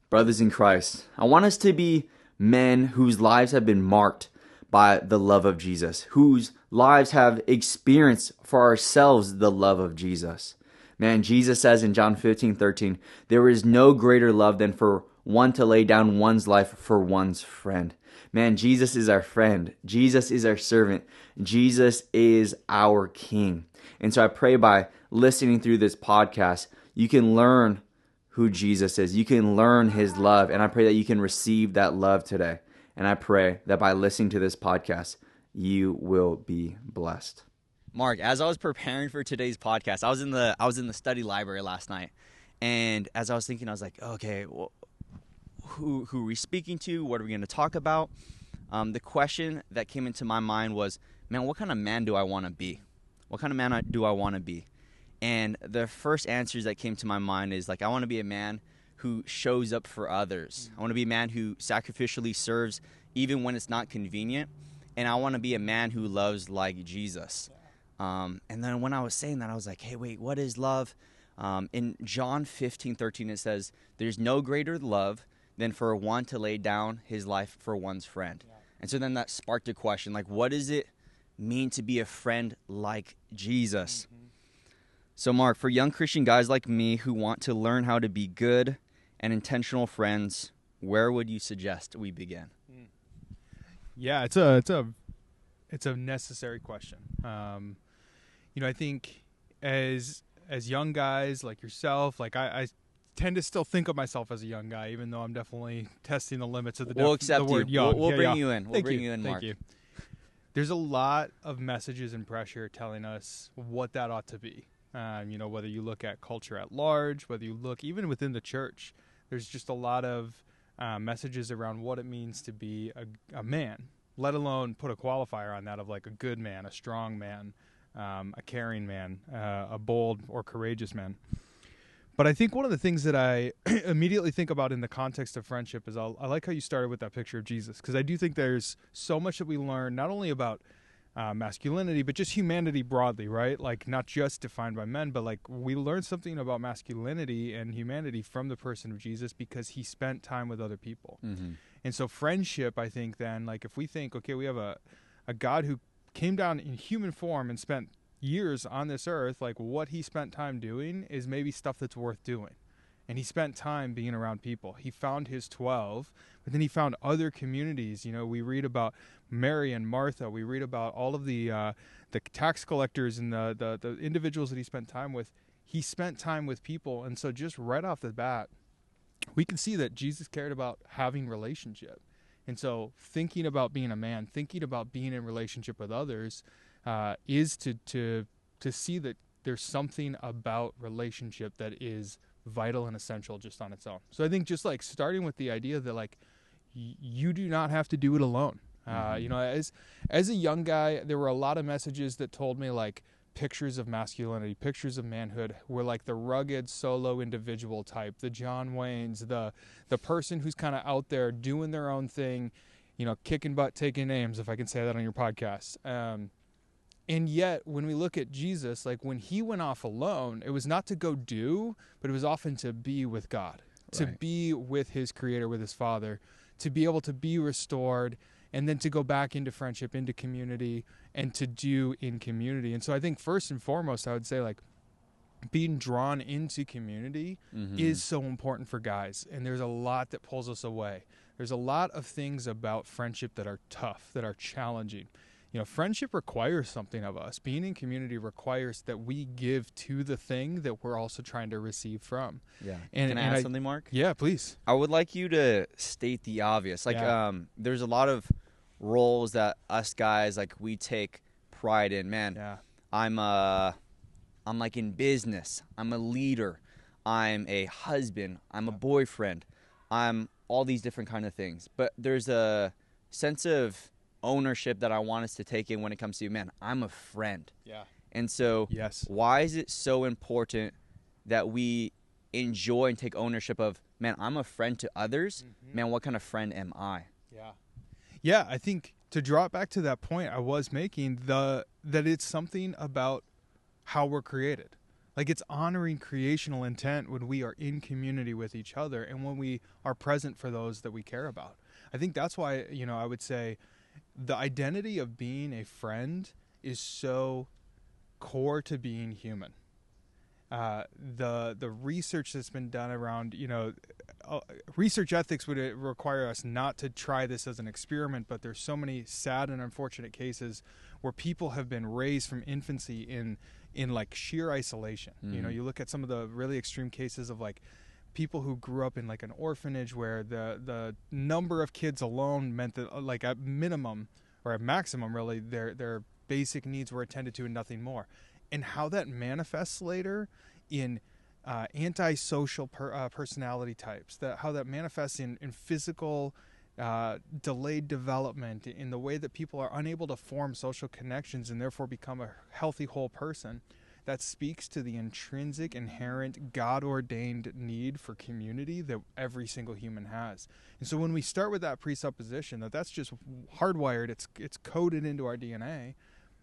Brothers in Christ, I want us to be men whose lives have been marked by the love of Jesus, whose lives have experienced for ourselves the love of Jesus. Man, Jesus says in John 15:13, there is no greater love than for one to lay down one's life for one's friend. Man, Jesus is our friend. Jesus is our servant. Jesus is our King. And so I pray by listening through this podcast, you can learn who Jesus is. You can learn his love. And I pray that you can receive that love today. And I pray that by listening to this podcast, you will be blessed. Mark, as I was preparing for today's podcast, I was in the study library last night. And as I was thinking, I was like, okay, well, who are we speaking to? What are we going to talk about? The question that came into my mind was, man, what kind of man do I want to be? What kind of man do I want to be? And the first answers that came to my mind is like, I want to be a man who shows up for others. I want to be a man who sacrificially serves even when it's not convenient. And I want to be a man who loves like Jesus. And then when I was saying that, I was like, hey, wait, what is love? In John 15:13, it says, there's no greater love than for one to lay down his life for one's friend. Yeah. And so then that sparked a question, like, what does it mean to be a friend like Jesus? Mm-hmm. So, Mark, for young Christian guys like me who want to learn how to be good and intentional friends, where would you suggest we begin? Yeah, it's a necessary question. I think as young guys like yourself, like I tend to still think of myself as a young guy, even though I'm definitely testing the limits of the word young. We'll bring you in. We'll bring you in, Mark. Thank you. There's a lot of messages and pressure telling us what that ought to be. Whether you look at culture at large, whether you look even within the church, there's just a lot of messages around what it means to be a man, let alone put a qualifier on that of like a good man, a strong man, a caring man, a bold or courageous man. But I think one of the things that I immediately think about in the context of friendship is I like how you started with that picture of Jesus, because I do think there's so much that we learn, not only about masculinity, but just humanity broadly, right? Like not just defined by men, but like we learn something about masculinity and humanity from the person of Jesus because he spent time with other people. Mm-hmm. And so friendship, I think then, like if we think, okay, we have a God who came down in human form and spent years on this earth, like what he spent time doing is maybe stuff that's worth doing. And he spent time being around people. He found his 12, but then he found other communities. We read about Mary and Martha. We read about all of the tax collectors and the individuals that he spent time with. He spent time with people. And so just right off the bat, we can see that Jesus cared about having relationship. And so thinking about being a man, thinking about being in relationship with others is to see that there's something about relationship that is vital and essential just on its own. So I think just like starting with the idea that like you do not have to do it alone. As a young guy, there were a lot of messages that told me like pictures of masculinity, pictures of manhood were like the rugged solo individual type, the John Waynes, the person who's kind of out there doing their own thing, kicking butt, taking names, if I can say that on your podcast. And yet, when we look at Jesus, like when he went off alone, it was not to go do, but it was often to be with God, to be with his creator, with his Father, to be able to be restored, and then to go back into friendship, into community, and to do in community. And so I think first and foremost, I would say like being drawn into community is so important for guys. And there's a lot that pulls us away. There's a lot of things about friendship that are tough, that are challenging. Friendship requires something of us. Being in community requires that we give to the thing that we're also trying to receive from. Yeah. Can I add something, Mark? Yeah, please. I would like you to state the obvious. Like, there's a lot of roles that us guys, like, we take pride in. Man, I'm like in business. I'm a leader. I'm a husband. I'm a boyfriend. I'm all these different kind of things. But there's a sense of ownership that I want us to take in when it comes to, man, I'm a friend. Yeah. And so why is it so important that we enjoy and take ownership of, man, I'm a friend to others. Man, what kind of friend am I? Yeah, I think to draw it back to that point I was making, that it's something about how we're created. Like, it's honoring creational intent when we are in community with each other and when we are present for those that we care about. I think that's why, I would say the identity of being a friend is so core to being human. The research that's been done around, research ethics would require us not to try this as an experiment, but there's so many sad and unfortunate cases where people have been raised from infancy in like sheer isolation. Mm-hmm. You look at some of the really extreme cases of like people who grew up in like an orphanage where the number of kids alone meant that like at minimum or at maximum really their basic needs were attended to and nothing more. And how that manifests later in antisocial personality types, how that manifests in physical delayed development, in the way that people are unable to form social connections and therefore become a healthy whole person. That speaks to the intrinsic, inherent, God-ordained need for community that every single human has. And so when we start with that presupposition that that's just hardwired, it's coded into our DNA,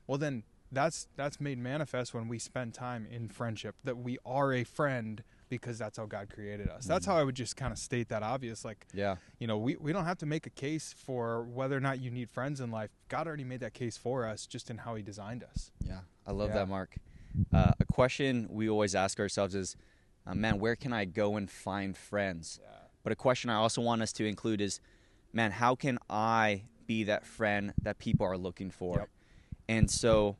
well then that's made manifest when we spend time in friendship, that we are a friend because that's how God created us. That's how I would just kind of state that obvious. Like, we don't have to make a case for whether or not you need friends in life. God already made that case for us just in how he designed us. Yeah, I love that, Mark. A question we always ask ourselves is, man, where can I go and find friends? Yeah. But a question I also want us to include is, man, how can I be that friend that people are looking for? Yep. And so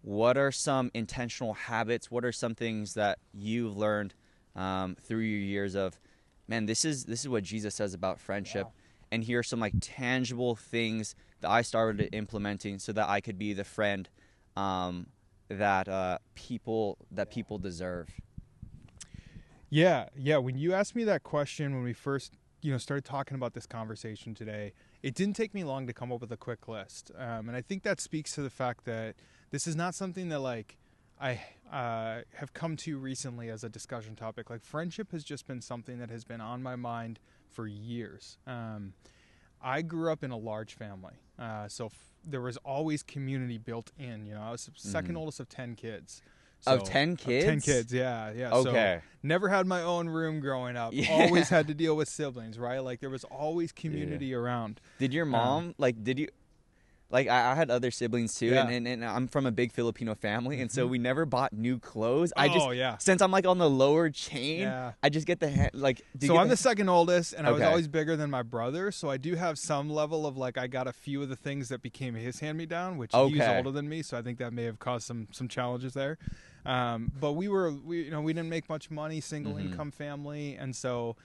what are some intentional habits? What are some things that you've learned through your years of, man, this is what Jesus says about friendship. Yeah. And here are some like tangible things that I started implementing so that I could be the friend that people deserve. Yeah. When you asked me that question when we first started talking about this conversation today, it didn't take me long to come up with a quick list, and I think that speaks to the fact that this is not something that like I have come to recently as a discussion topic. Like, friendship has just been something that has been on my mind for years. I grew up in a large family, so there was always community built in. I was second oldest of 10 kids. So, of 10 kids? 10 kids, yeah. Okay. So never had my own room growing up. Yeah. Always had to deal with siblings, right? Like, there was always community around. Did your mom, I had other siblings too, and I'm from a big Filipino family, and so we never bought new clothes. Since I'm like on the lower chain, I just get So I'm the second oldest, and I was always bigger than my brother, so I do have some level of like, I got a few of the things that became his hand-me-down, which he's older than me, so I think that may have caused some challenges there. But we didn't make much money, single income family, and so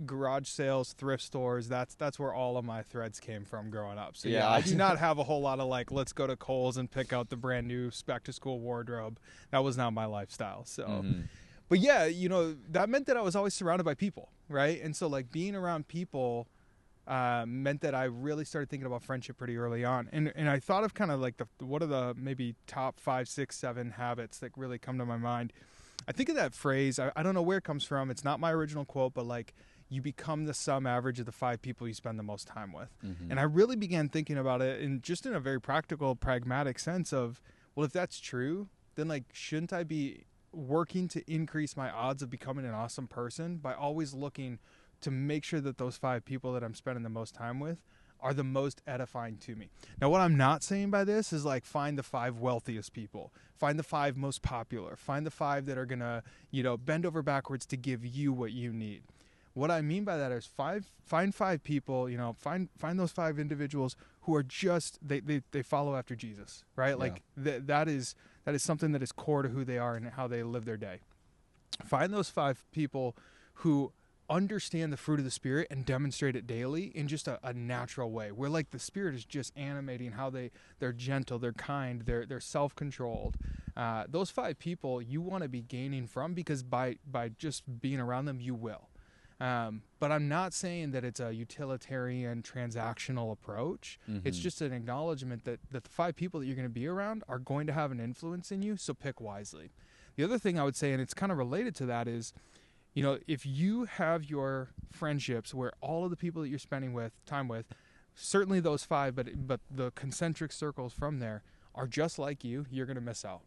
garage sales, thrift stores, that's where all of my threads came from growing up. So I do not have a whole lot of like, let's go to Kohl's and pick out the brand new back to school wardrobe. That was not my lifestyle. So but that meant that I was always surrounded by people, right? And so like being around people meant that I really started thinking about friendship pretty early on. And I thought of kind of like what are the maybe top 5, 6, 7 habits that really come to my mind. I think of that phrase, I don't know where it comes from. It's not my original quote, but like, you become the sum average of the 5 people you spend the most time with. And I really began thinking about it in a very practical, pragmatic sense of, well, if that's true, then like, shouldn't I be working to increase my odds of becoming an awesome person by always looking to make sure that those 5 people that I'm spending the most time with are the most edifying to me. Now, what I'm not saying by this is like, find the 5 wealthiest people, find the 5 most popular, find the 5 that are gonna, bend over backwards to give you what you need. What I mean by that is find 5 people, find those 5 individuals who are just, they follow after Jesus, right? Yeah. Like that is something that is core to who they are and how they live their day. Find those 5 people who understand the fruit of the Spirit and demonstrate it daily in just a natural way, where like the Spirit is just animating how they're gentle, they're kind, they're self-controlled. Those 5 people you want to be gaining from, because by just being around them you will. But I'm not saying that it's a utilitarian transactional approach. It's just an acknowledgement that the 5 people that you're going to be around are going to have an influence in you, so pick wisely. The other thing I would say, and it's kind of related to that, is if you have your friendships where all of the people that you're spending time with, certainly those 5, but the concentric circles from there are just like you, you're going to miss out.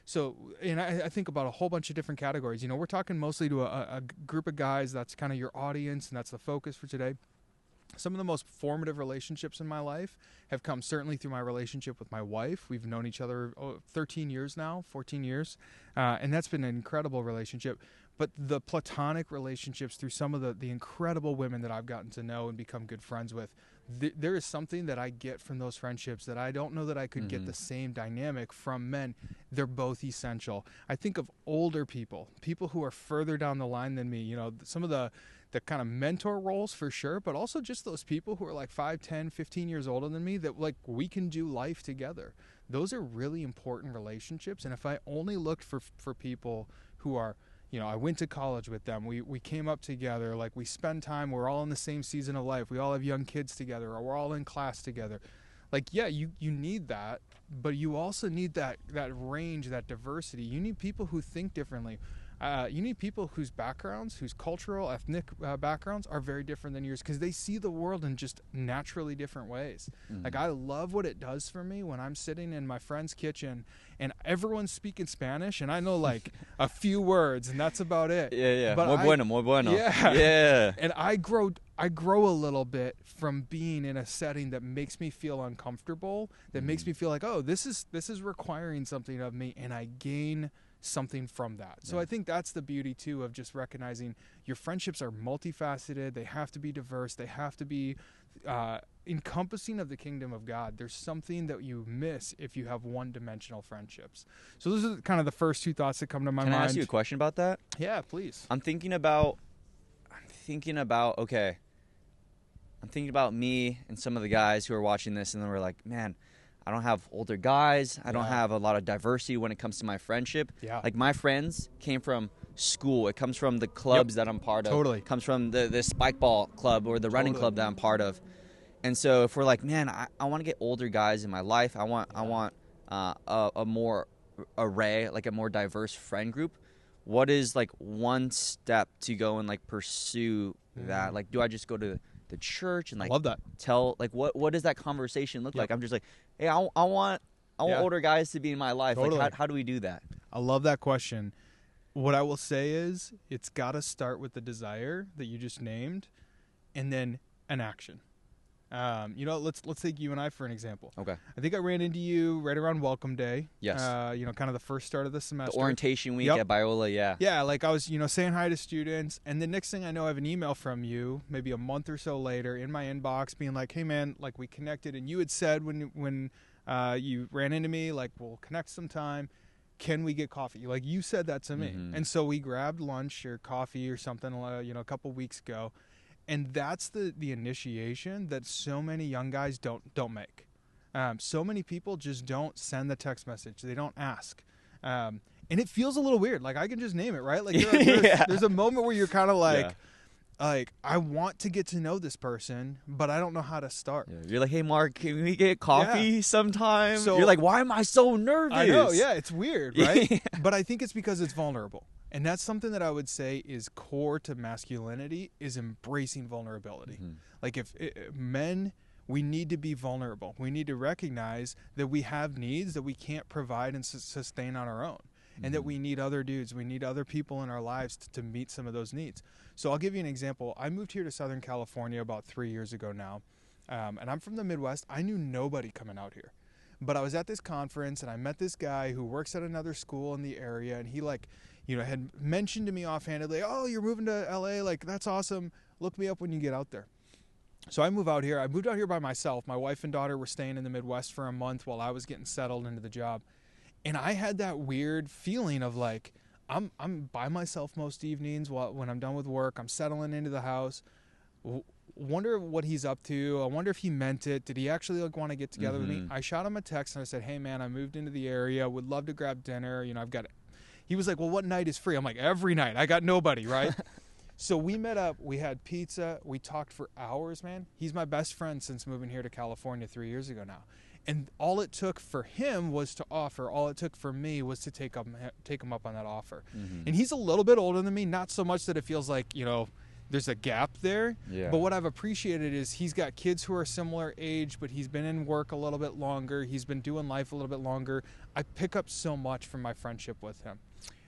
So, and I think about a whole bunch of different categories. You know, we're talking mostly to a group of guys. That's kind of your audience, and that's the focus for today. Some of the most formative relationships in my life have come certainly through my relationship with my wife. We've known each other 13 years now, 14 years, and that's been an incredible relationship. But the platonic relationships through some of the incredible women that I've gotten to know and become good friends with, there is something that I get from those friendships that I don't know that I could get the same dynamic from men. They're both essential. I think of older people who are further down the line than me, you know, some of the kind of mentor roles for sure, but also just those people who are like 5, 10, 15 years older than me that like we can do life together. Those are really important relationships. And if I only looked for people who are, you know, I went to college with them, we came up together, like we spend time, we're all in the same season of life, we all have young kids together, or we're all in class together. Like, yeah, you need that, but you also need that range, that diversity. You need people who think differently. You need people whose backgrounds, whose cultural, ethnic backgrounds are very different than yours, because they see the world in just naturally different ways. Like, I love what it does for me when I'm sitting in my friend's kitchen and everyone's speaking Spanish and I know like a few words and that's about it. Yeah. But Muy bueno. Yeah. And I grow a little bit from being in a setting that makes me feel uncomfortable, that makes me feel like, oh, this is requiring something of me, and I gain something from that. So I think that's the beauty too of just recognizing your friendships are multifaceted. They have to be diverse. They have to be encompassing of the kingdom of God. There's something that you miss if you have one-dimensional friendships. So those are kind of the first two thoughts that come to my mind. Can I ask you a question about that? Yeah, please. I'm thinking about me and some of the guys who are watching this, and then we're like, man, I don't have older guys. I don't have a lot of diversity when it comes to my friendship. Yeah. Like, my friends came from school. It comes from the clubs that I'm part of. Totally. It comes from the spike ball club or the running club that I'm part of. And so if we're like, man, I want to get older guys in my life. I want a more array, like a more diverse friend group. What is like one step to go and like pursue that? Like, do I just go to the church and like love that. Tell like what does that conversation look like? I'm just like, hey, I want older guys to be in my life. Totally. Like, how do we do that? I love that question. What I will say is it's got to start with the desire that you just named, and then an action. You know, let's take you and I for an example. Okay. I think I ran into you right around Welcome Day. Yes. You know, kind of the first start of the semester. The orientation week at Biola, yeah. Yeah, like I was, you know, saying hi to students, and the next thing I know, I have an email from you, maybe a month or so later, in my inbox, being like, "Hey, man, like we connected, and you had said when you ran into me, like we'll connect sometime. Can we get coffee?" Like you said that to me, and so we grabbed lunch or coffee or something, you know, a couple weeks ago. And that's the initiation that so many young guys don't make. So many people just don't send the text message. They don't ask. And it feels a little weird. Like, I can just name it, right? Like, there's a moment where you're kind of like, I want to get to know this person, but I don't know how to start. Yeah. You're like, hey, Mark, can we get coffee sometime? So, you're like, why am I so nervous? I know, yeah, it's weird, right? But I think it's because it's vulnerable. And that's something that I would say is core to masculinity, is embracing vulnerability. Like, if men, we need to be vulnerable. We need to recognize that we have needs that we can't provide and sustain on our own. And that we need other dudes, we need other people in our lives to meet some of those needs. So I'll give you an example. I moved here to Southern California about 3 years ago now. And I'm from the Midwest. I knew nobody coming out here. But I was at this conference and I met this guy who works at another school in the area, and he had mentioned to me offhandedly, "Oh, you're moving to LA, like that's awesome. Look me up when you get out there." So I moved out here by myself. My wife and daughter were staying in the Midwest for a month while I was getting settled into the job. And I had that weird feeling of like, I'm by myself most evenings when I'm done with work. I'm settling into the house. Wonder what he's up to. I wonder if he meant it. Did he actually want to get together with me? I shot him a text and I said, "Hey man, I moved into the area. Would love to grab dinner. You know, I've got." He was like, "Well, what night is free?" I'm like, "Every night. I got nobody, right?" So we met up. We had pizza. We talked for hours, man. He's my best friend since moving here to California 3 years ago now. And all it took for him was to offer. All it took for me was to take him up on that offer. And he's a little bit older than me, not so much that it feels like, you know, there's a gap there. Yeah. But what I've appreciated is he's got kids who are similar age, but he's been in work a little bit longer. He's been doing life a little bit longer. I pick up so much from my friendship with him.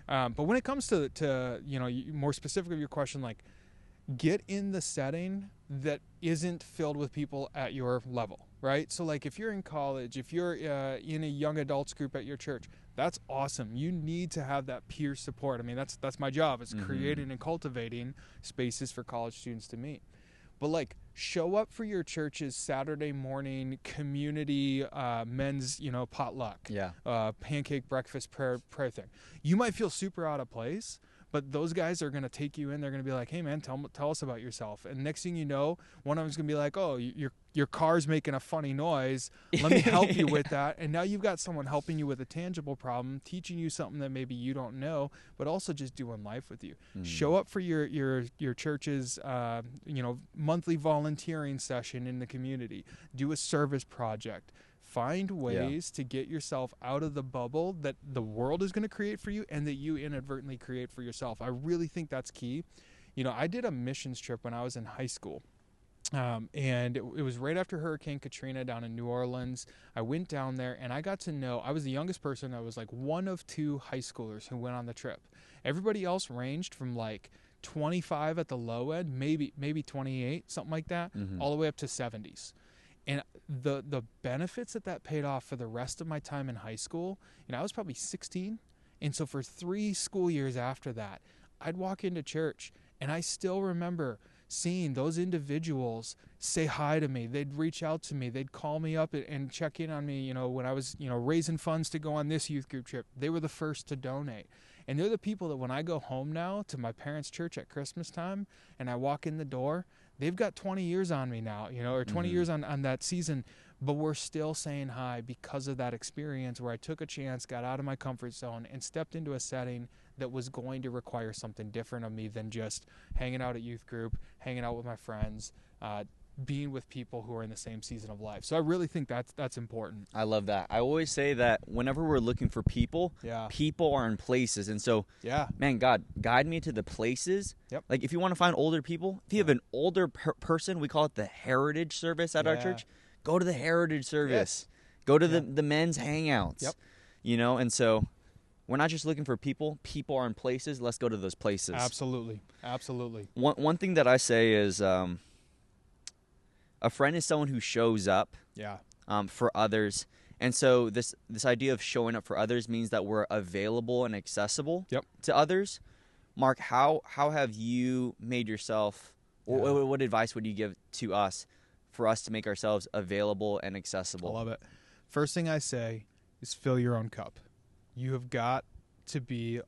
But when it comes to more specific of your question, like, get in the setting that isn't filled with people at your level, right? So like if you're in college, if you're in a young adults group at your church, that's awesome. You need to have that peer support. I mean, that's my job, is creating and cultivating spaces for college students to meet. But like, show up for your church's Saturday morning community men's, potluck, pancake breakfast prayer thing. You might feel super out of place, but those guys are going to take you in. They're going to be like, hey, man, tell us about yourself. And next thing you know, one of them's going to be like, oh, your car's making a funny noise. Let me help you with that. And now you've got someone helping you with a tangible problem, teaching you something that maybe you don't know, but also just doing life with you. Show up for your church's monthly volunteering session in the community. Do a service project. Find ways to get yourself out of the bubble that the world is going to create for you and that you inadvertently create for yourself. I really think that's key. I did a missions trip when I was in high school. And it was right after Hurricane Katrina down in New Orleans. I went down there and I got to know, I was the youngest person. I was like one of two high schoolers who went on the trip. Everybody else ranged from like 25 at the low end, maybe 28, something like that, all the way up to 70s. And the benefits that paid off for the rest of my time in high school, I was probably 16. And so for 3 school years after that, I'd walk into church and I still remember seeing those individuals say hi to me. They'd reach out to me. They'd call me up and check in on me, when I was, raising funds to go on this youth group trip. They were the first to donate. And they're the people that when I go home now to my parents' church at Christmas time and I walk in the door, they've got 20 years on me now, or 20 years on that season, but we're still saying hi because of that experience where I took a chance, got out of my comfort zone, and stepped into a setting that was going to require something different of me than just hanging out at youth group, hanging out with my friends, being with people who are in the same season of life. So I really think that's important. I love that. I always say that whenever we're looking for people, people are in places. And so, man, God, guide me to the places. Yep. Like if you want to find older people, if you have an older person, we call it the heritage service at our church, go to the heritage service. Go to the men's hangouts. Yep. And so we're not just looking for people. People are in places. Let's go to those places. Absolutely. One thing that I say is a friend is someone who shows up for others. And so this idea of showing up for others means that we're available and accessible to others. Mark, how have you made yourself, what advice would you give to us for us to make ourselves available and accessible? I love it. First thing I say is fill your own cup. You have got to be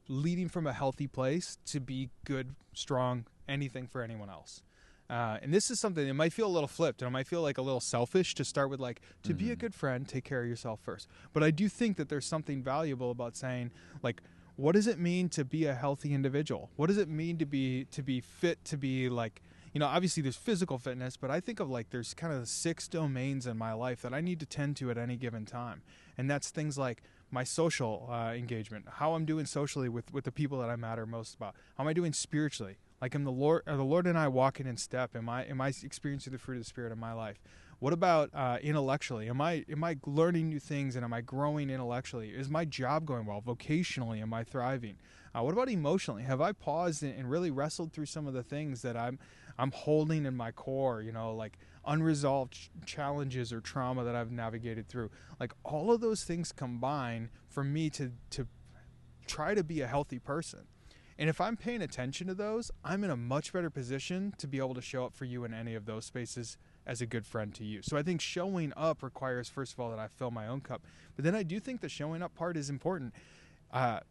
leading from a healthy place to be good, strong, anything for anyone else. And this is something that might feel a little flipped, and it might feel like a little selfish to start with, like, to be a good friend, take care of yourself first. But I do think that there's something valuable about saying, like, what does it mean to be a healthy individual? What does it mean to be fit, to be like, obviously there's physical fitness, but I think of like there's kind of 6 domains in my life that I need to tend to at any given time. And that's things like my social engagement, how I'm doing socially with the people that I matter most about. How am I doing spiritually? Like, are the Lord and I walking in step? Am I experiencing the fruit of the Spirit in my life? What about intellectually? Am I learning new things and am I growing intellectually? Is my job going well? Vocationally, am I thriving? What about emotionally? Have I paused and really wrestled through some of the things that I'm holding in my core? Like unresolved challenges or trauma that I've navigated through. Like all of those things combine for me to try to be a healthy person. And if I'm paying attention to those, I'm in a much better position to be able to show up for you in any of those spaces as a good friend to you. So I think showing up requires, first of all, that I fill my own cup. But then I do think the showing up part is important. I'm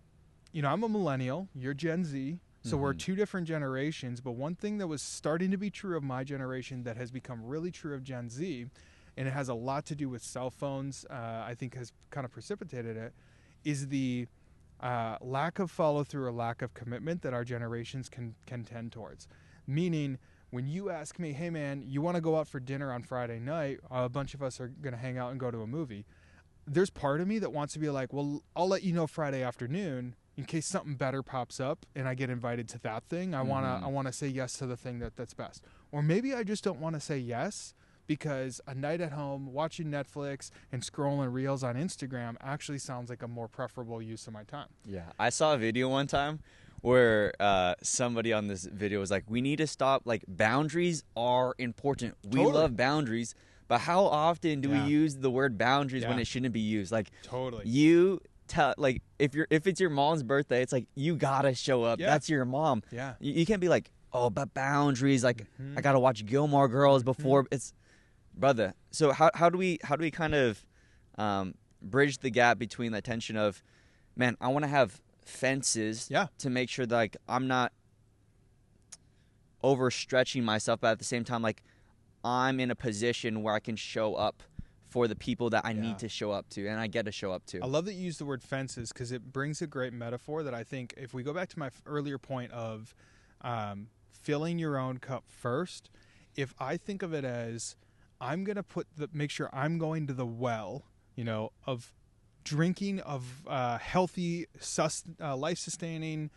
a millennial. You're Gen Z. So we're 2 different generations. But one thing that was starting to be true of my generation that has become really true of Gen Z, and it has a lot to do with cell phones, I think has kind of precipitated it, is the lack of follow-through or lack of commitment that our generations can tend towards. Meaning, when you ask me, hey man, you want to go out for dinner on Friday night, a bunch of us are going to hang out and go to a movie. There's part of me that wants to be like, well, I'll let you know Friday afternoon, in case something better pops up and I get invited to that thing. I want to say yes to the thing that's best. Or maybe I just don't want to say yes because a night at home watching Netflix and scrolling reels on Instagram actually sounds like a more preferable use of my time. Yeah, I saw a video one time where somebody on this video was like, we need to stop, like, boundaries are important. We Totally. love boundaries, but how often do we use the word boundaries when it shouldn't be used? Like, you tell, like, if it's your mom's birthday, it's like, you gotta show up. That's your mom. You can't be like, oh, but boundaries, like, I gotta watch Gilmore Girls before. It's, brother. So how do we kind of bridge the gap between the tension of, man, I want to have fences to make sure that, like, I'm not overstretching myself, but at the same time, like, I'm in a position where I can show up for the people that I need to show up to and I get to show up to. I love that you use the word fences because it brings a great metaphor that I think, if we go back to my earlier point of filling your own cup first, if I think of it as I'm going to make sure I'm going to the well, of drinking of healthy, life-sustaining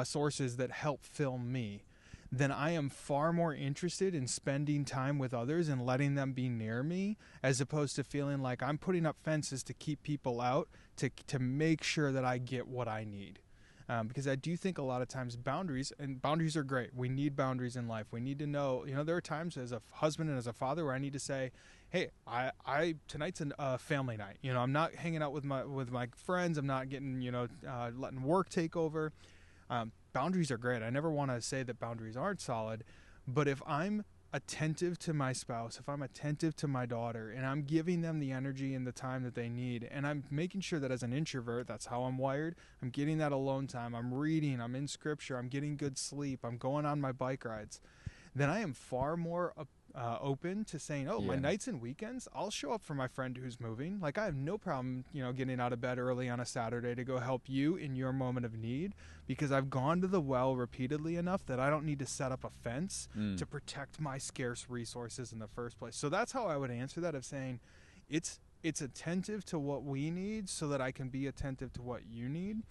sources that help fill me, then I am far more interested in spending time with others and letting them be near me, as opposed to feeling like I'm putting up fences to keep people out, to make sure that I get what I need. Because I do think a lot of times boundaries are great. We need boundaries in life. We need to know, there are times as a husband and as a father where I need to say, hey, I tonight's a family night. I'm not hanging out with my friends. I'm not getting, letting work take over. Boundaries are great. I never want to say that boundaries aren't solid, but if I'm attentive to my spouse, if I'm attentive to my daughter, and I'm giving them the energy and the time that they need, and I'm making sure that as an introvert, that's how I'm wired, I'm getting that alone time, I'm reading, I'm in scripture, I'm getting good sleep, I'm going on my bike rides, then I am far more open to saying, my nights and weekends, I'll show up for my friend who's moving. Like, I have no problem, getting out of bed early on a Saturday to go help you in your moment of need, because I've gone to the well repeatedly enough that I don't need to set up a fence to protect my scarce resources in the first place. So that's how I would answer that, of saying it's attentive to what we need so that I can be attentive to what you need.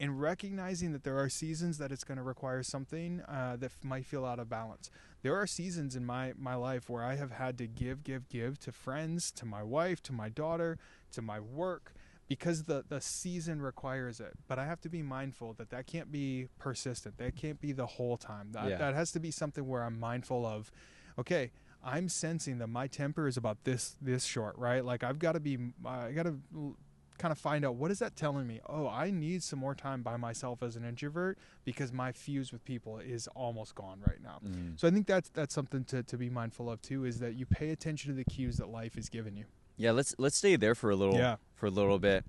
And recognizing that there are seasons that it's going to require something that might feel out of balance. There are seasons in my life where I have had to give to friends, to my wife, to my daughter, to my work, because the season requires it. But I have to be mindful that can't be persistent. That can't be the whole time. That has to be something where I'm mindful of, okay, I'm sensing that my temper is about this short, right? Like, I got to kind of find out, what is that telling me? Oh, I need some more time by myself as an introvert because my fuse with people is almost gone right now. So I think that's something to be mindful of too, is that you pay attention to the cues that life is giving you. Yeah, let's stay there for a little bit.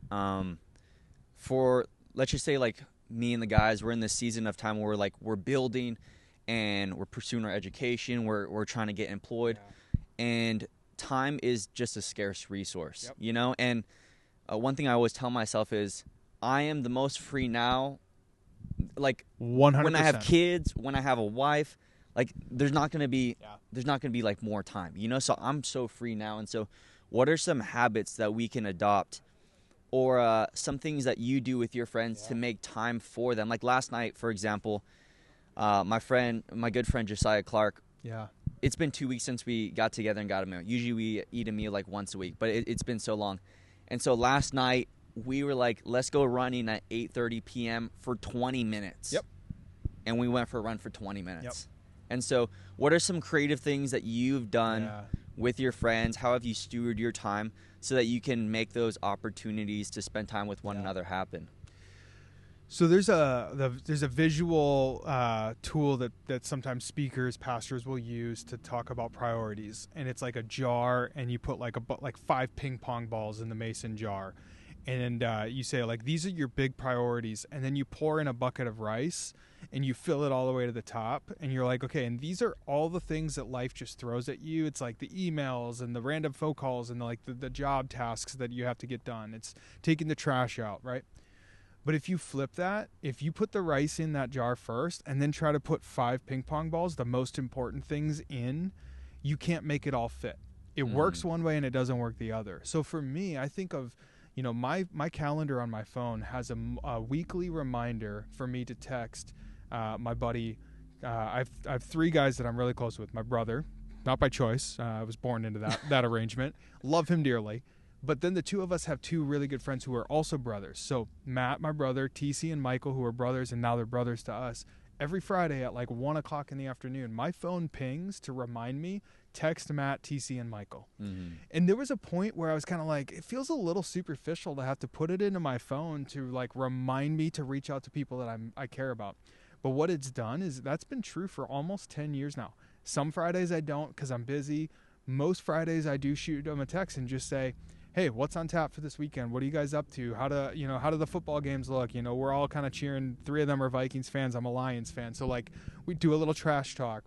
For, let's just say, like, me and the guys, we're in this season of time where, like, we're building and we're pursuing our education, we're trying to get employed, and time is just a scarce resource, and one thing I always tell myself is, I am the most free now, like, 100%. When I have kids, when I have a wife, like, there's not going to be like more time, so I'm so free now. And so what are some habits that we can adopt, or some things that you do with your friends to make time for them? Like last night, for example, my good friend Josiah Clark, it's been 2 weeks since we got together and got a meal. Usually we eat a meal like once a week, but it's been so long. And so last night, we were like, let's go running at 8:30 p.m. for 20 minutes. And we went for a run for 20 minutes. And so what are some creative things that you've done with your friends? How have you stewarded your time so that you can make those opportunities to spend time with one another happen? So there's a visual tool that sometimes speakers, pastors will use to talk about priorities, and it's like a jar, and you put like 5 ping pong balls in the mason jar, and you say, like, these are your big priorities, and then you pour in a bucket of rice and you fill it all the way to the top, and you're like, okay, and these are all the things that life just throws at you. It's like the emails and the random phone calls and the job tasks that you have to get done. It's taking the trash out, right? But if you flip that, if you put the rice in that jar first and then try to put 5 ping pong balls, the most important things in, you can't make it all fit. It works one way and it doesn't work the other. So for me, I think of, My calendar on my phone has a weekly reminder for me to text my buddy. I have 3 guys that I'm really close with. My brother, not by choice. I was born into that arrangement. Love him dearly. But then the 2 of us have 2 really good friends who are also brothers. So Matt, my brother, TC and Michael, who are brothers, and now they're brothers to us. Every Friday at like 1 o'clock in the afternoon, my phone pings to remind me, text Matt, TC, and Michael. Mm-hmm. And there was a point where I was kind of like, it feels a little superficial to have to put it into my phone to like remind me to reach out to people that I care about. But what it's done is that's been true for almost 10 years now. Some Fridays I don't because I'm busy. Most Fridays I do shoot them a text and just say, hey, what's on tap for this weekend? What are you guys up to? How do the football games look? We're all kind of cheering. 3 of them are Vikings fans. I'm a Lions fan. So like we do a little trash talk.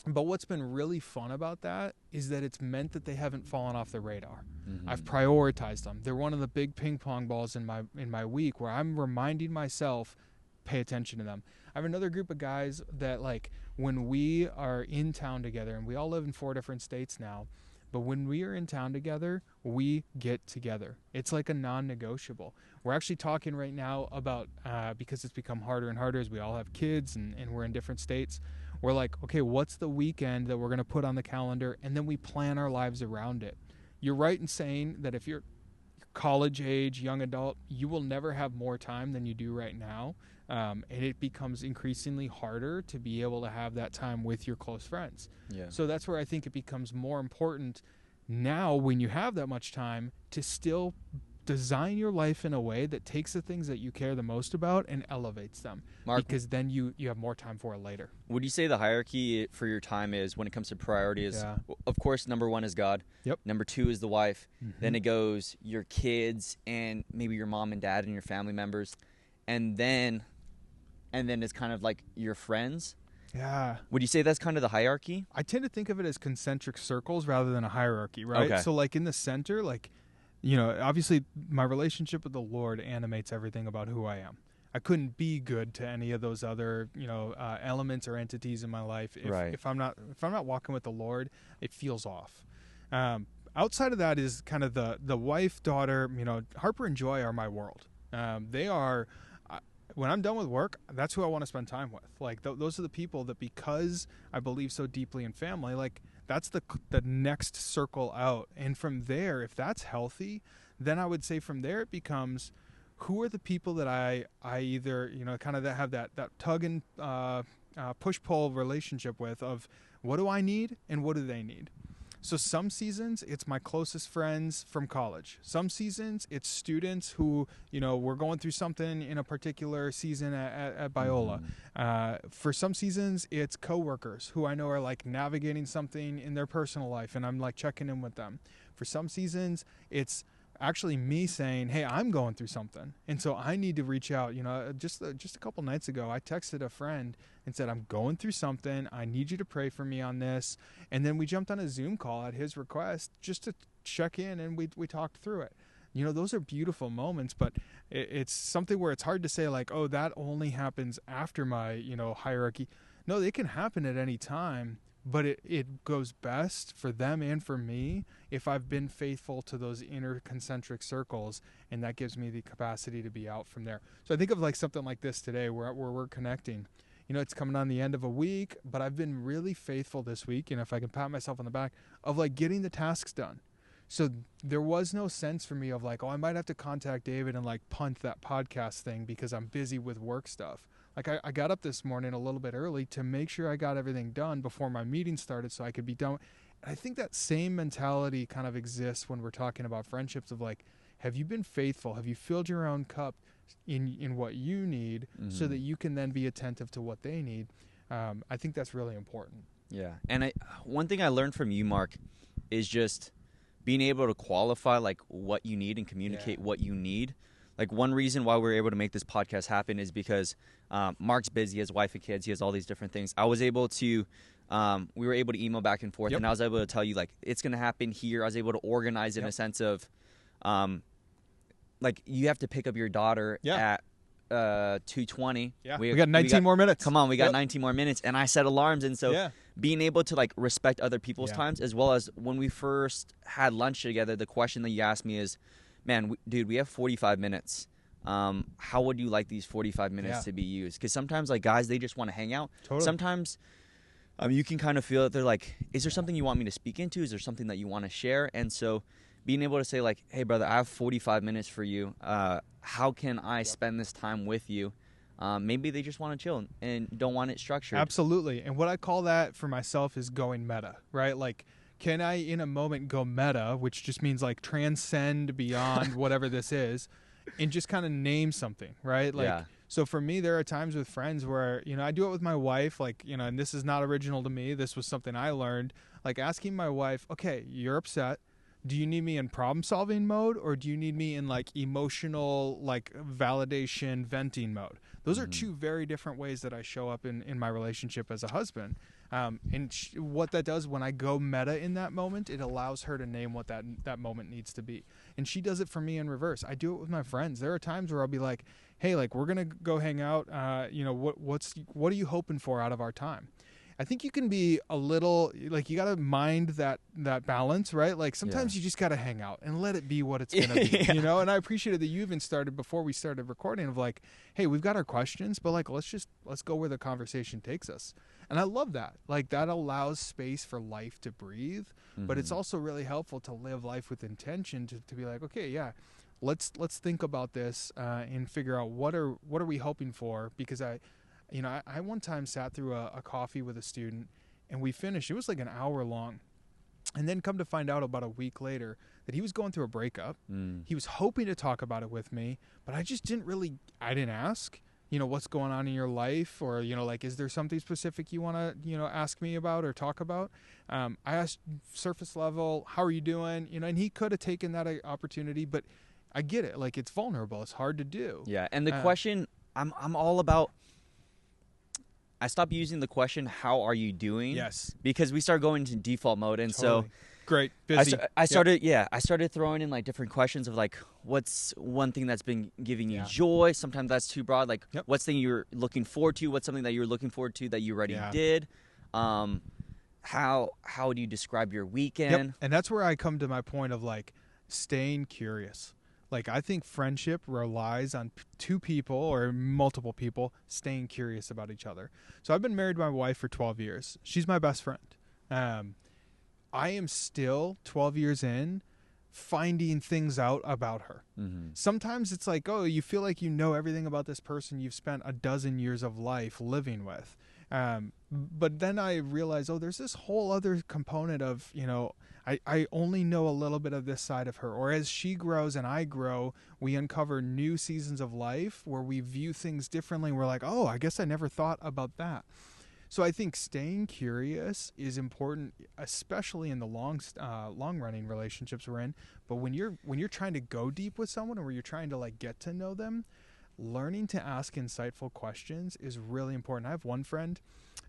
But what's been really fun about that is that it's meant that they haven't fallen off the radar. Mm-hmm. I've prioritized them. They're one of the big ping pong balls in my week where I'm reminding myself, pay attention to them. I have another group of guys that like when we are in town together, and we all live in 4 different states now, but when we are in town together, we get together. It's like a non-negotiable. We're actually talking right now about, because it's become harder and harder as we all have kids and we're in different states, we're like, okay, what's the weekend that we're going to put on the calendar? And then we plan our lives around it. You're right in saying that if you're college age, young adult, you will never have more time than you do right now. And it becomes increasingly harder to be able to have that time with your close friends. Yeah. So that's where I think it becomes more important now when you have that much time to still design your life in a way that takes the things that you care the most about and elevates them. Mark, because then you have more time for it later. Would you say the hierarchy for your time is, when it comes to priorities, of course, number 1 is God. Yep. Number 2 is the wife. Mm-hmm. Then it goes your kids and maybe your mom and dad and your family members. And then it's kind of like your friends. Yeah. Would you say that's kind of the hierarchy? I tend to think of it as concentric circles rather than a hierarchy, right? Okay. So like in the center, like, obviously my relationship with the Lord animates everything about who I am. I couldn't be good to any of those other, elements or entities in my life. If I'm not walking with the Lord, it feels off. Outside of that is kind of the wife, daughter, Harper and Joy are my world. They are, when I'm done with work, that's who I want to spend time with. Like those are the people that, because I believe so deeply in family, like that's the next circle out. And from there, if that's healthy, then I would say from there it becomes, who are the people that I either, kind of that have that tug and push-pull relationship with of what do I need and what do they need? So some seasons it's my closest friends from college. Some seasons it's students who, we're going through something in a particular season at Biola. Mm-hmm. For some seasons it's coworkers who I know are like navigating something in their personal life and I'm like checking in with them. For some seasons it's actually me saying, hey, I'm going through something. And so I need to reach out. Just a couple nights ago, I texted a friend and said, I'm going through something. I need you to pray for me on this. And then we jumped on a Zoom call at his request just to check in and we talked through it. Those are beautiful moments, but it's something where it's hard to say like, oh, that only happens after my, hierarchy. No, it can happen at any time. But it goes best for them and for me if I've been faithful to those inner concentric circles, and that gives me the capacity to be out from there. So I think of like something like this today where we're connecting. It's coming on the end of a week, but I've been really faithful this week, if I can pat myself on the back, of like getting the tasks done. So there was no sense for me of like, oh, I might have to contact David and like punt that podcast thing because I'm busy with work stuff. Like I got up this morning a little bit early to make sure I got everything done before my meeting started so I could be done. And I think that same mentality kind of exists when we're talking about friendships of like, have you been faithful? Have you filled your own cup in what you need so that you can then be attentive to what they need? I think that's really important. Yeah. And one thing I learned from you, Mark, is just being able to qualify like what you need and communicate what you need. Like one reason why we were able to make this podcast happen is because Mark's busy, he has wife and kids, he has all these different things. I was able to, we were able to email back and forth, and I was able to tell you like it's going to happen here. I was able to organize in a sense of, like you have to pick up your daughter at 2:20. Yeah, we got 19 more minutes. Come on, we got 19 more minutes, and I set alarms, and so being able to like respect other people's times, as well as when we first had lunch together, the question that you asked me is, man, dude, we have 45 minutes. How would you like these 45 minutes Yeah. to be used? Because sometimes, like, guys, they just want to hang out. Totally. Sometimes you can kind of feel that they're like, is there something you want me to speak into? Is there something that you want to share? And so being able to say, like, hey, brother, I have 45 minutes for you. How can I spend this time with you? Maybe they just want to chill and don't want it structured. Absolutely. And what I call that for myself is going meta, right? Like, can I in a moment go meta, which just means like transcend beyond whatever this is, and just kind of name something, right? Like, Yeah. so for me, there are times with friends where, I do it with my wife, like, and this is not original to me. This was something I learned, like asking my wife, okay, you're upset. Do you need me in problem solving mode, or do you need me in like emotional, like validation, venting mode? Those are two very different ways that I show up in my relationship as a husband. What that does when I go meta in that moment, it allows her to name what that moment needs to be. And she does it for me in reverse. I do it with my friends. There are times where I'll be like, hey, like, we're going to go hang out. What are you hoping for out of our time? I think you can be a little, like, you got to mind that balance, right? Like, sometimes you just got to hang out and let it be what it's going to be, And I appreciated that you even started before we started recording of like, hey, we've got our questions, but like, let's go where the conversation takes us. And I love that. Like, that allows space for life to breathe, but it's also really helpful to live life with intention to be like, okay, yeah, let's think about this and figure out what are we hoping for? Because I one time sat through a coffee with a student, and we finished. It was like an hour long. And then come to find out about a week later that he was going through a breakup. He was hoping to talk about it with me, but I just didn't ask, what's going on in your life, or, like, is there something specific you want to, ask me about or talk about? I asked surface level, how are you doing? And he could have taken that opportunity, but I get it. Like, it's vulnerable. It's hard to do. Yeah. And the question, I'm all about, I stopped using the question, how are you doing? Yes. Because we start going into default mode. And so great. Busy. I started throwing in like different questions of like, what's one thing that's been giving you joy? Sometimes that's too broad. Like, what's something you're looking forward to? What's something that you're looking forward to that you already did? How do you describe your weekend? And that's where I come to my point of like staying curious. Like, I think friendship relies on two people or multiple people staying curious about each other. So I've been married to my wife for 12 years. She's my best friend. I am still 12 years in finding things out about her. Sometimes it's like, oh, you feel like you know everything about this person you've spent a dozen years of life living with. But then I realize, oh, there's this whole other component of, I only know a little bit of this side of her. Or as she grows and I grow, we uncover new seasons of life where we view things differently. We're like, oh, I guess I never thought about that. So I think staying curious is important, especially in the long running relationships we're in. But when you're trying to go deep with someone, or you're trying to like get to know them, learning to ask insightful questions is really important. I have one friend.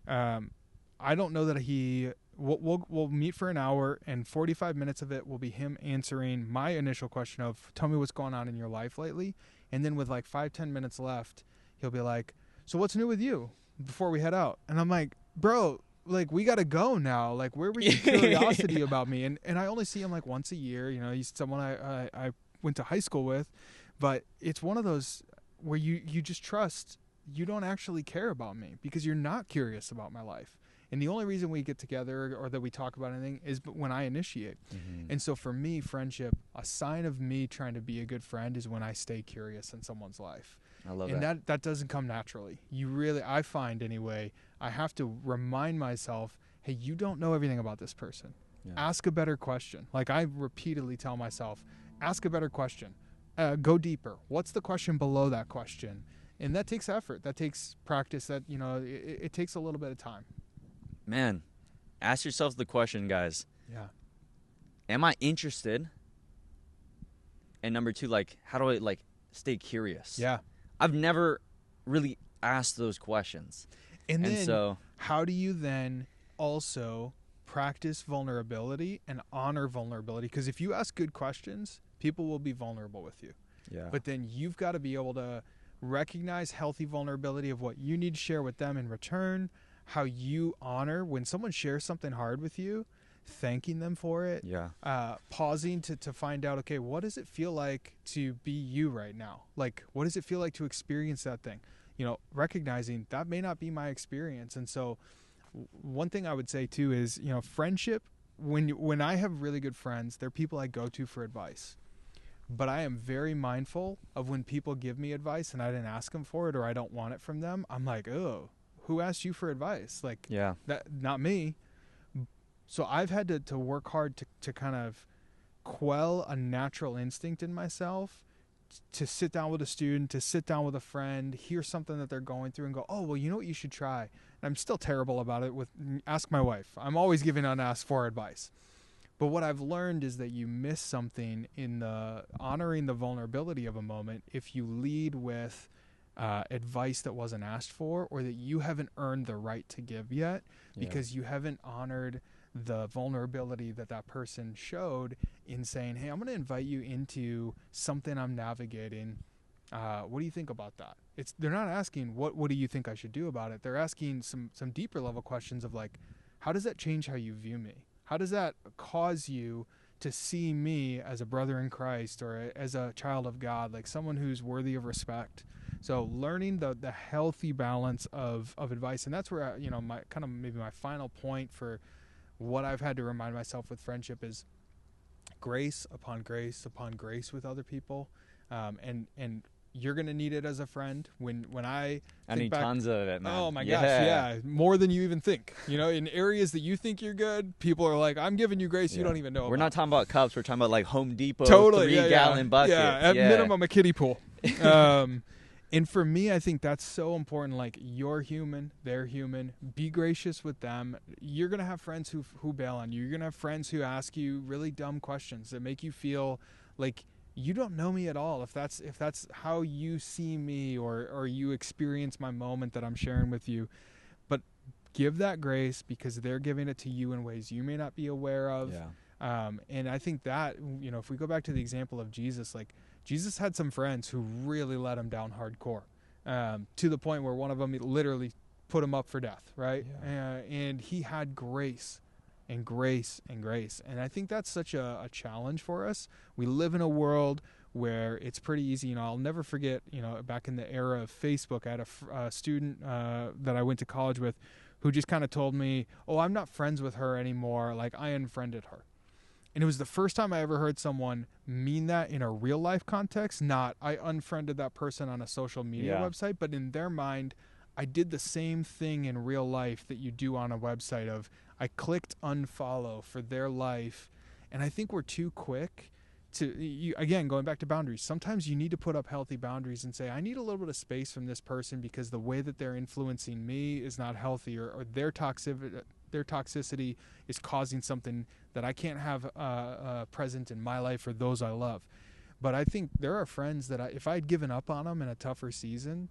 I don't know that we'll meet for an hour, and 45 minutes of it will be him answering my initial question of, tell me what's going on in your life lately. And then with like 5-10 minutes left, he'll be like, so what's new with you, before we head out? And I'm like, bro, like, we got to go now. Like, where was your curiosity about me? And I only see him like once a year. He's someone I went to high school with, but it's one of those where you just trust you don't actually care about me because you're not curious about my life. And the only reason we get together or that we talk about anything is when I initiate. And so for me, friendship, a sign of me trying to be a good friend is when I stay curious in someone's life. I love that. And that doesn't come naturally. I find anyway, I have to remind myself, hey, you don't know everything about this person. Yeah. Ask a better question. Like, I repeatedly tell myself, ask a better question. Go deeper. What's the question below that question? And that takes effort. That takes practice. That, it takes a little bit of time. Man, ask yourself the question, guys. Yeah. Am I interested? And number two, like, how do I, like, stay curious? Yeah. I've never really asked those questions. And then so, how do you then also practice vulnerability and honor vulnerability? Because if you ask good questions, people will be vulnerable with you. Yeah. But then you've got to be able to recognize healthy vulnerability of what you need to share with them in return, how you honor when someone shares something hard with you. thanking them for it, pausing to find out, okay, what does it feel like to be you right now? Like, what does it feel like to experience that thing? Recognizing that may not be my experience. And so one thing I would say too is, friendship, when I have really good friends, they're people I go to for advice. But I am very mindful of when people give me advice and I didn't ask them for it, or I don't want it from them. I'm like, oh, who asked you for advice? Like, that, not me. So I've had to work hard to kind of quell a natural instinct in myself to sit down with a student, to sit down with a friend, hear something that they're going through and go, oh, well, you know what you should try? And I'm still terrible about it ask my wife. I'm always giving unasked for advice. But what I've learned is that you miss something in the honoring the vulnerability of a moment if you lead with advice that wasn't asked for, or that you haven't earned the right to give yet, because you haven't honored the vulnerability that person showed in saying, hey, I'm going to invite you into something I'm navigating. What do you think about that? They're not asking what do you think I should do about it. They're asking some deeper level questions of like, how does that change how you view me? How does that cause you to see me as a brother in Christ, or as a child of God, like someone who's worthy of respect? So learning the healthy balance of advice. And that's where my kind of maybe my final point for what I've had to remind myself with friendship is grace upon grace upon grace with other people. And you're going to need it as a friend. When I need tons of it, man. Oh my gosh. Yeah. More than you even think, in areas that you think you're good, people are like, I'm giving you grace. You don't even know. We're not talking about cups. We're talking about like Home Depot, totally 3-gallon buckets. Yeah. At minimum, a kiddie pool. And for me, I think that's so important. Like, you're human, they're human. Be gracious with them. You're going to have friends who bail on you. You're going to have friends who ask you really dumb questions that make you feel like you don't know me at all. If that's how you see me, or you experience my moment that I'm sharing with you. But give that grace, because they're giving it to you in ways you may not be aware of. And I think that, if we go back to the example of Jesus, like, Jesus had some friends who really let him down hardcore, to the point where one of them literally put him up for death, right? And he had grace and grace and grace. And I think that's such a challenge for us. We live in a world where it's pretty easy. I'll never forget, back in the era of Facebook, I had a student that I went to college with who just kind of told me, oh, I'm not friends with her anymore. Like, I unfriended her. And it was the first time I ever heard someone mean that in a real life context, not I unfriended that person on a social media website, but in their mind, I did the same thing in real life that you do on a website of I clicked unfollow for their life. And I think we're too quick to, again, going back to boundaries. Sometimes you need to put up healthy boundaries and say, I need a little bit of space from this person because the way that they're influencing me is not healthy, or their toxicity is causing something that I can't have present in my life or those I love. But I think there are friends that if I'd given up on them in a tougher season,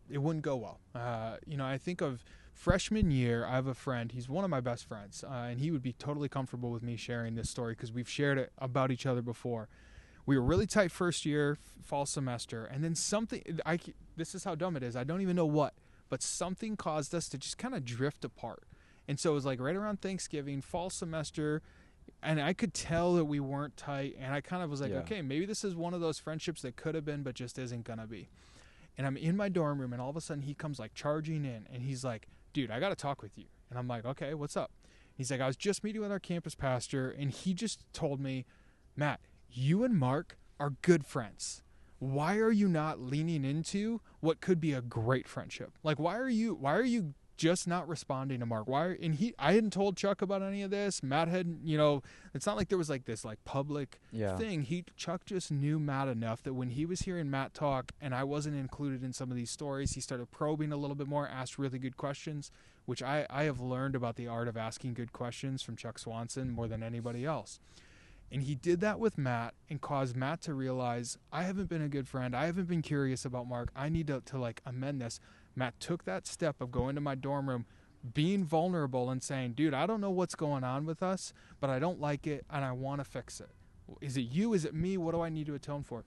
it wouldn't go well. I think of freshman year, I have a friend, he's one of my best friends, and he would be totally comfortable with me sharing this story because we've shared it about each other before. We were really tight first year, fall semester, and then this is how dumb it is, I don't even know what, but something caused us to just kind of drift apart. And so it was like right around Thanksgiving, fall semester, and I could tell that we weren't tight, and I kind of was like, okay, maybe this is one of those friendships that could have been but just isn't gonna be. And I'm in my dorm room, and all of a sudden he comes like charging in, and he's like, dude, I gotta talk with you. And I'm like, okay, what's up? He's like, I was just meeting with our campus pastor, and he just told me, Matt, you and Mark are good friends. Why are you not leaning into what could be a great friendship? Like, why are you just not responding to Mark? I hadn't told Chuck about any of this. Matt hadn't, it's not like there was like this like public thing. Chuck just knew Matt enough that when he was hearing Matt talk and I wasn't included in some of these stories, he started probing a little bit more, asked really good questions, which I have learned about the art of asking good questions from Chuck Swanson more than anybody else. And he did that with Matt and caused Matt to realize, I haven't been a good friend. I haven't been curious about Mark. I need to like amend this. Matt took that step of going to my dorm room, being vulnerable and saying, dude, I don't know what's going on with us, but I don't like it and I want to fix it. Is it you? Is it me? What do I need to atone for?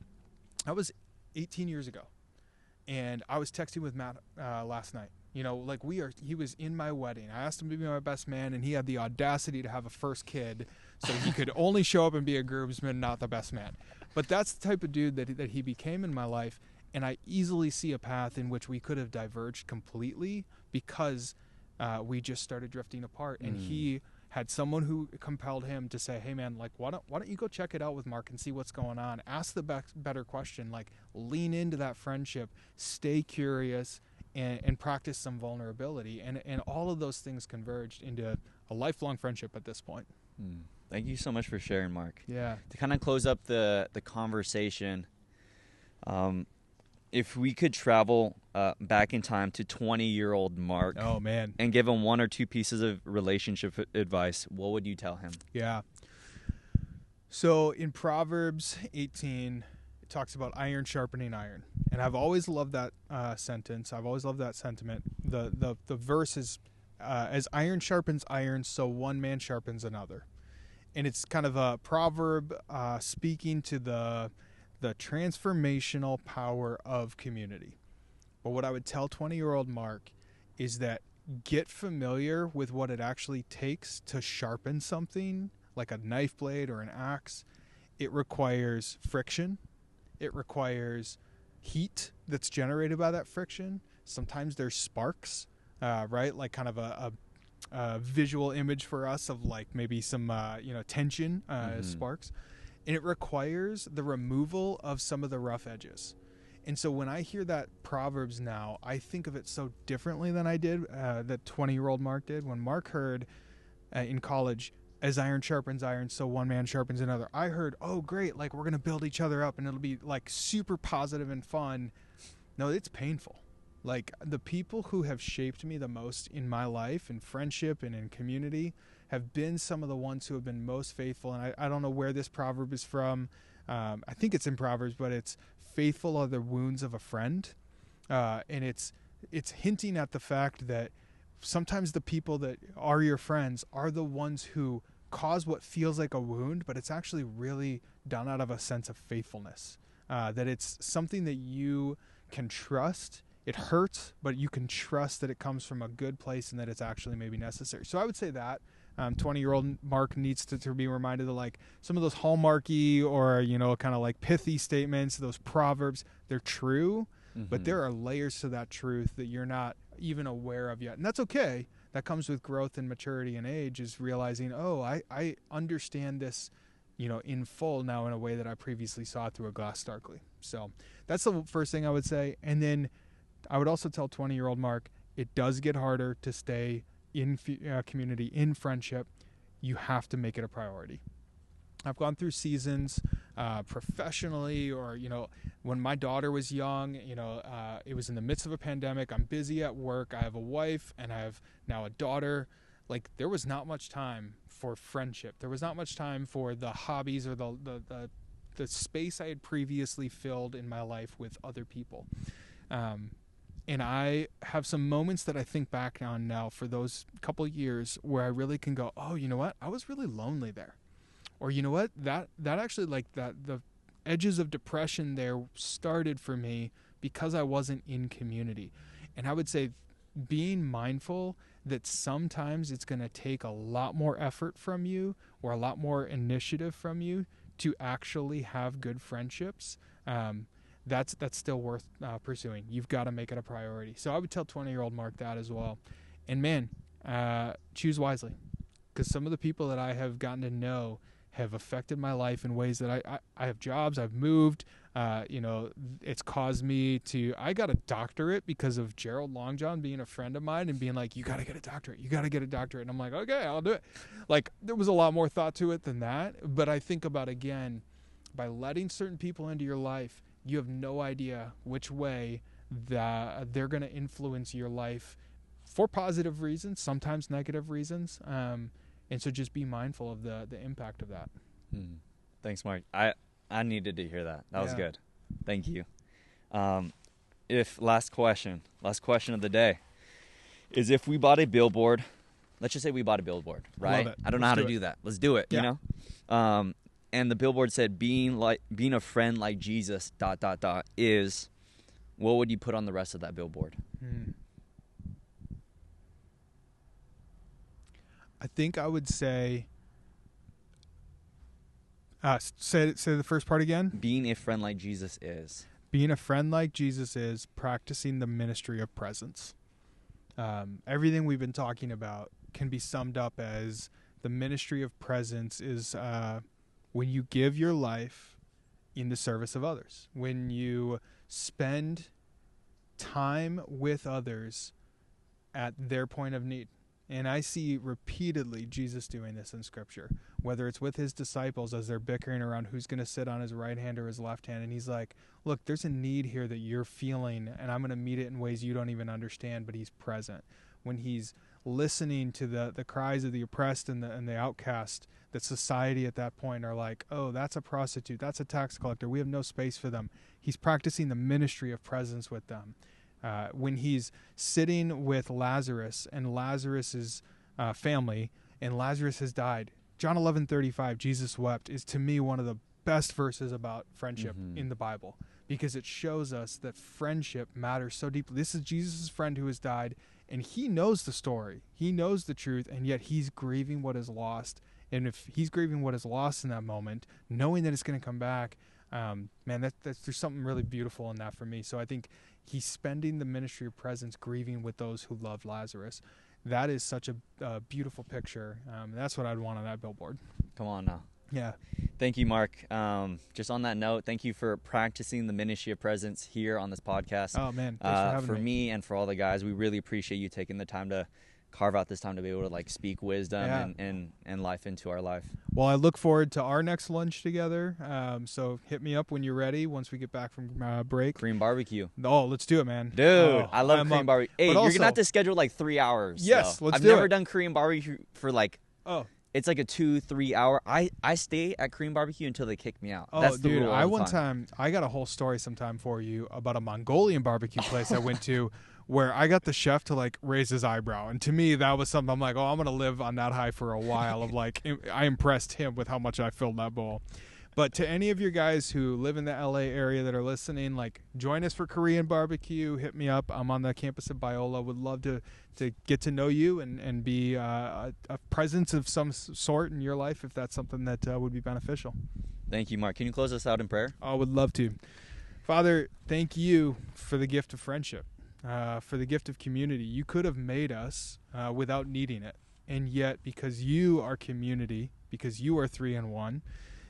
That was 18 years ago. And I was texting with Matt last night. You know, like he was in my wedding. I asked him to be my best man, and he had the audacity to have a first kid, so he could only show up and be a groomsman, not the best man. But that's the type of dude that he became in my life, and I easily see a path in which we could have diverged completely because we just started drifting apart, and he had someone who compelled him to say, hey man, like why don't you go check it out with Mark and see what's going on, ask the better question, like lean into that friendship, stay curious, and practice some vulnerability, and all of those things converged into a lifelong friendship at this point. Thank you so much for sharing, Mark. Yeah. To kind of close up the conversation, if we could travel back in time to 20-year-old Mark, Oh man. and give him one or two pieces of relationship advice, what would you tell him? Yeah. So in Proverbs 18, it talks about iron sharpening iron. And I've always loved that sentence. I've always loved that sentiment. The verse is, as iron sharpens iron, so one man sharpens another. And it's kind of a proverb speaking to the transformational power of community. But what I would tell 20-year-old Mark is that get familiar with what it actually takes to sharpen something, like a knife blade or an axe. It requires friction. It requires heat that's generated by that friction. Sometimes there's sparks, right? Like kind of a visual image for us of like maybe some tension, sparks. And it requires the removal of some of the rough edges. And so when I hear that Proverbs now, I think of it so differently than I did, that 20-year-old Mark did. When Mark heard in college, as iron sharpens iron, so one man sharpens another, I heard, oh, great, like we're going to build each other up and it'll be like super positive and fun. No, it's painful. Like the people who have shaped me the most in my life, in friendship and in community, have been some of the ones who have been most faithful. And I don't know where this proverb is from. I think it's in Proverbs, but it's faithful are the wounds of a friend. And it's hinting at the fact that sometimes the people that are your friends are the ones who cause what feels like a wound, but it's actually really done out of a sense of faithfulness. That it's something that you can trust. It hurts, but you can trust that it comes from a good place and that it's actually maybe necessary. So I would say that 20-year-old Mark needs to be reminded of like some of those hallmarky or, kind of like pithy statements, those proverbs, they're true, but there are layers to that truth that you're not even aware of yet. And that's okay. That comes with growth and maturity and age, is realizing, oh, I understand this, in full now in a way that I previously saw it through a glass darkly. So that's the first thing I would say. And then I would also tell 20-year-old Mark, it does get harder to stay in community, in friendship. You have to make it a priority. I've gone through seasons professionally, or, when my daughter was young, it was in the midst of a pandemic. I'm busy at work. I have a wife and I have now a daughter. Like there was not much time for friendship. There was not much time for the hobbies or the space I had previously filled in my life with other people. And I have some moments that I think back on now for those couple years where I really can go, oh, you know what? I was really lonely there. Or you know what? That actually, like the edges of depression there started for me because I wasn't in community. And I would say being mindful that sometimes it's going to take a lot more effort from you or a lot more initiative from you to actually have good friendships. That's still worth pursuing. You've got to make it a priority. So I would tell 20-year-old Mark that as well. And man, choose wisely, because some of the people that I have gotten to know have affected my life in ways that I have jobs, I've moved, it's caused me to, I got a doctorate because of Gerald Longjohn being a friend of mine and being like, you got to get a doctorate. And I'm like, okay, I'll do it. Like there was a lot more thought to it than that. But I think about, again, by letting certain people into your life, you have no idea which way that they're going to influence your life for positive reasons, sometimes negative reasons. And so just be mindful of the impact of that. Thanks, Mark. I needed to hear that. That was good. Thank you. Last question of the day is, if we bought a billboard, let's just say we bought a billboard, right? Love it. I don't know how to do that. Let's do it, and the billboard said, being a friend like Jesus, ... is, what would you put on the rest of that billboard? I think I would say say the first part again. Being a friend like Jesus is. Being a friend like Jesus is practicing the ministry of presence. Everything we've been talking about can be summed up as the ministry of presence is when you give your life in the service of others, when you spend time with others at their point of need. And I see repeatedly Jesus doing this in Scripture, whether it's with his disciples as they're bickering around who's going to sit on his right hand or his left hand. And he's like, look, there's a need here that you're feeling, and I'm going to meet it in ways you don't even understand, but he's present. When he's listening to the cries of the oppressed and the outcast, that society at that point are like, oh, that's a prostitute, that's a tax collector, we have no space for them. He's practicing the ministry of presence with them. When he's sitting with Lazarus and Lazarus's family, and Lazarus has died. John 11:35, Jesus wept, is to me one of the best verses about friendship in the Bible, because it shows us that friendship matters so deeply. This is Jesus' friend who has died, and he knows the story. He knows the truth, and yet he's grieving what is lost. And if he's grieving what is lost in that moment, knowing that it's going to come back, man, there's something really beautiful in that for me. So I think he's spending the ministry of presence grieving with those who loved Lazarus. That is such a beautiful picture. That's what I'd want on that billboard. Come on now. Yeah. Thank you, Mark. Just on that note, thank you for practicing the ministry of presence here on this podcast. Oh, man. Thanks for having for me. me and for all the guys, we really appreciate you taking the time to carve out this time to be able to like speak wisdom and life into our life. Well, I look forward to our next lunch together. So hit me up when you're ready once we get back from break. Cream barbecue. Oh, let's do it, man. Dude, I love cream barbecue. Hey, you're going to have to schedule like 3 hours. Yes, so. let's I've do it. I've never done Korean barbecue for like, it's like a 2-3 hour. I stay at Korean barbecue until they kick me out. Oh, that's the dude, rule all the time. I got a whole story sometime for you about a Mongolian barbecue place I went to where I got the chef to like raise his eyebrow. And to me, that was something I'm like, oh, I'm going to live on that high for a while of like, I impressed him with how much I filled that bowl. But to any of your guys who live in the LA area that are listening, like join us for Korean barbecue. Hit me up. I'm on the campus of Biola. Would love to get to know you and be a presence of some sort in your life if that's something that would be beneficial. Thank you, Mark. Can you close us out in prayer? I would love to. Father, thank you for the gift of friendship, for the gift of community. You could have made us without needing it. And yet, because you are community, because you are 3 in 1,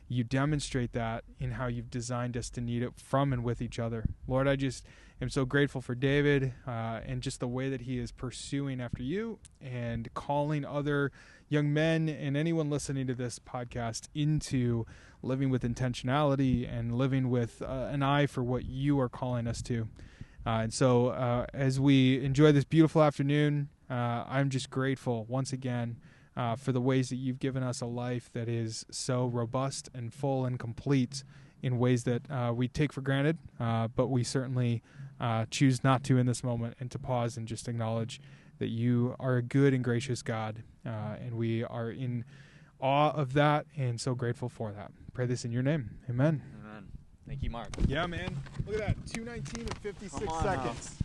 you demonstrate that in how you've designed us to need it from and with each other. Lord, I just am so grateful for David and just the way that he is pursuing after you and calling other young men and anyone listening to this podcast into living with intentionality and living with an eye for what you are calling us to. And so as we enjoy this beautiful afternoon, I'm just grateful once again for the ways that you've given us a life that is so robust and full and complete in ways that we take for granted, but we certainly choose not to in this moment, and to pause and just acknowledge that you are a good and gracious God, and we are in awe of that and so grateful for that. Pray this in your name. Amen. Amen. Thank you, Mark. Yeah, man. Look at that. 2:19 and 56 seconds.